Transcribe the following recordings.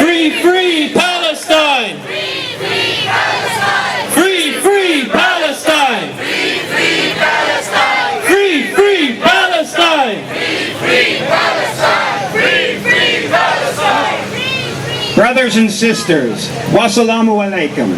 Free, free Palestine! Free, free Palestine! Free, free Palestine! Free, free Palestine! Free, free Palestine! Free, free Palestine! Free, free Palestine! Brothers and sisters, wassalamu alaikum.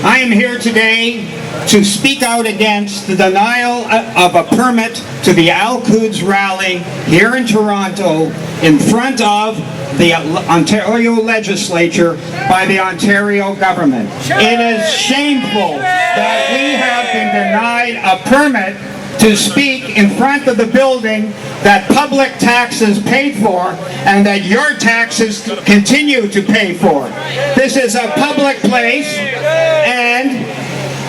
I am here today to speak out against the denial of a permit to the Al-Quds rally here in Toronto in front of the Ontario legislature by the Ontario government. It is shameful that we have been denied a permit to speak in front of the building that public taxes paid for and that your taxes continue to pay for. This is a public place, and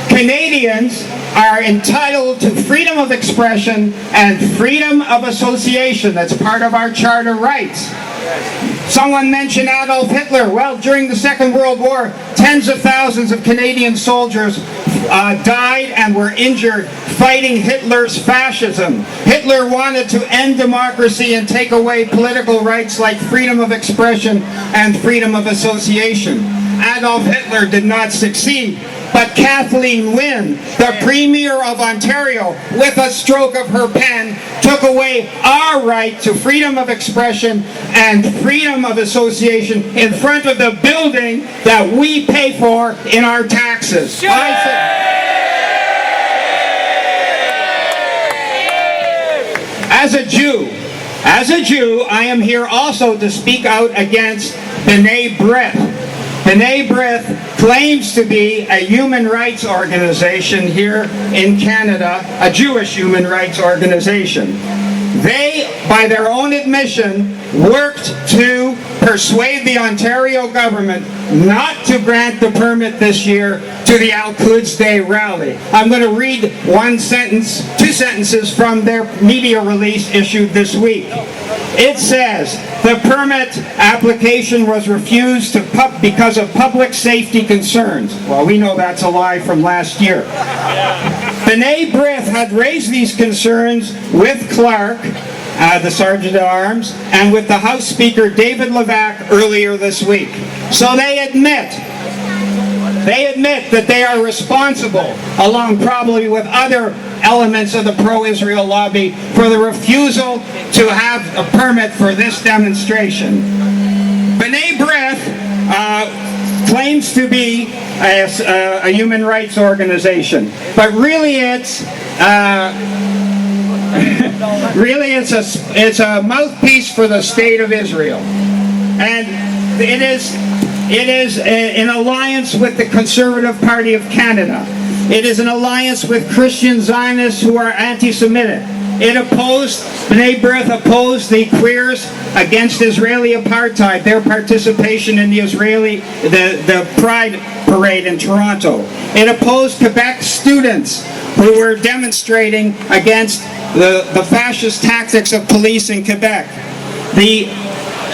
Canadians are entitled to freedom of expression and freedom of association. That's part of our Charter rights. Someone mentioned Adolf Hitler. Well, during the Second World War, tens of thousands of Canadian soldiers died and were injured fighting Hitler's fascism. Hitler wanted to end democracy and take away political rights like freedom of expression and freedom of association. Adolf Hitler did not succeed, but Kathleen Wynne, the Premier of Ontario, with a stroke of her pen, took away our right to freedom of expression and freedom of association in front of the building that we pay for in our taxes. As a Jew, I am here also to speak out against B'nai B'rith. B'nai B'rith claims to be a human rights organization here in Canada, a Jewish human rights organization. They, by their own admission, worked to persuade the Ontario government not to grant the permit this year to the Al-Quds Day rally. I'm going to read two sentences from their media release issued this week. It says, the permit application was refused because of public safety concerns. Well, we know that's a lie from last year. B'nai B'rith had raised these concerns with Clark, the Sergeant-at-Arms, and with the House Speaker David Levac earlier this week. So they admit that they are responsible, along probably with other elements of the pro-Israel lobby, for the refusal to have a permit for this demonstration. B'nai B'rith claims to be a human rights organization, but really it's it's a mouthpiece for the state of Israel, and it is an alliance with the Conservative Party of Canada. It is an alliance with Christian Zionists who are anti-Semitic. B'nai B'rith opposed the queers against Israeli apartheid, their participation in the Pride Parade in Toronto. It opposed Quebec students who were demonstrating against the fascist tactics of police in Quebec.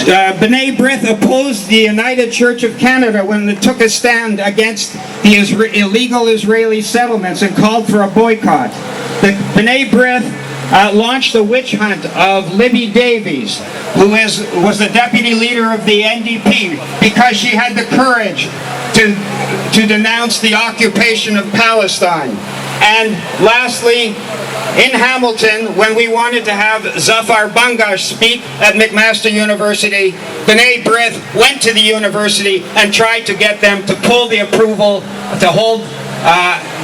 B'nai B'rith opposed the United Church of Canada when it took a stand against the illegal Israeli settlements and called for a boycott. The B'nai B'rith launched the witch hunt of Libby Davies, who was the deputy leader of the NDP, because she had the courage to denounce the occupation of Palestine. And lastly, in Hamilton, when we wanted to have Zafar Bangash speak at McMaster University, B'nai B'rith went to the university and tried to get them to pull the approval to hold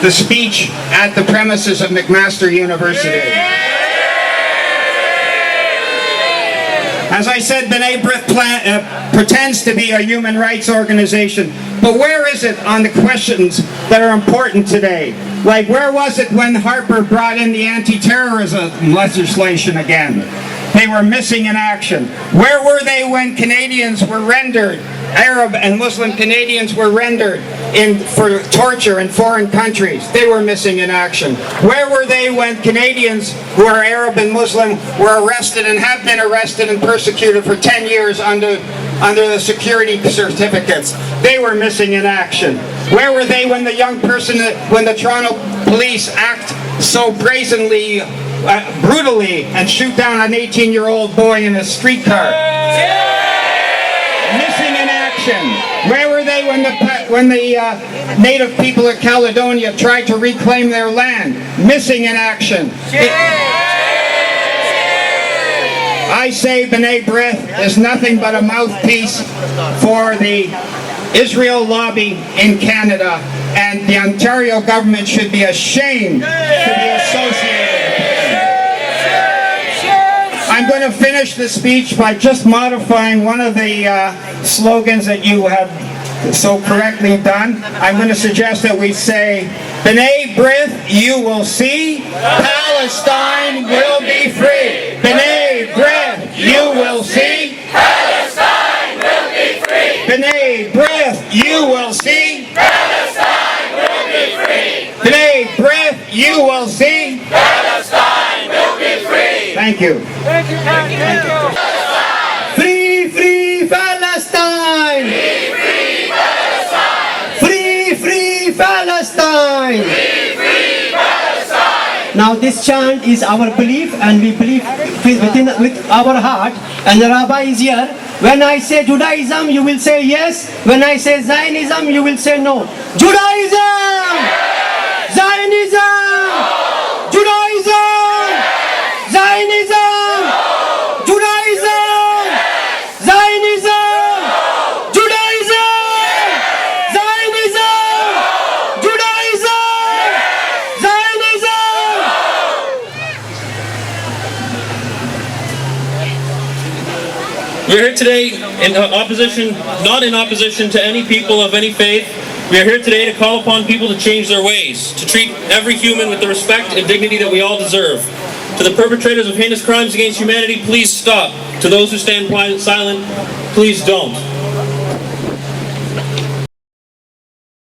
the speech at the premises of McMaster University. As I said, B'nai B'rith pretends to be a human rights organization, but where is it on the questions that are important today? Like, where was it when Harper brought in the anti-terrorism legislation again? They were missing in action. Where were they when Canadians were rendered, Arab and Muslim Canadians were rendered for torture in foreign countries? They were missing in action. Where were they when Canadians who are Arab and Muslim were arrested and have been arrested and persecuted for 10 years under the security certificates? They were missing in action. Where were they when the Toronto police act so brazenly, brutally, and shoot down an 18-year-old boy in a streetcar? action. Where were they when the native people of Caledonia tried to reclaim their land? Missing in action. I say B'nai B'rith is nothing but a mouthpiece for the Israel lobby in Canada, and the Ontario government should be ashamed to be associated with them. I'm going to finish the speech by just modifying one of the slogans that you have so correctly done. I'm going to suggest that we say, B'nai B'rith, you will see, Palestine will be free. B'nai B'rith, you will see, Palestine will be free. B'nai B'rith, you will see, Palestine will be free. B'nai B'rith, you will see. Palestine will be free. Thank you. Free, free Palestine! Free, free Palestine. Free, free Palestine! Free, free Palestine. Now this chant is our belief, and we believe with our heart, and the rabbi is here. When I say Judaism, you will say yes. When I say Zionism, you will say no. Judaism! Zionism! Judaism! Zionism! Judaism! Zionism! Judaism! Zionism! Judaism! Zionism! We're here today in opposition, not in opposition to any people of any faith. We are here today to call upon people to change their ways, to treat every human with the respect and dignity that we all deserve. To the perpetrators of heinous crimes against humanity, please stop. To those who stand silent, please don't.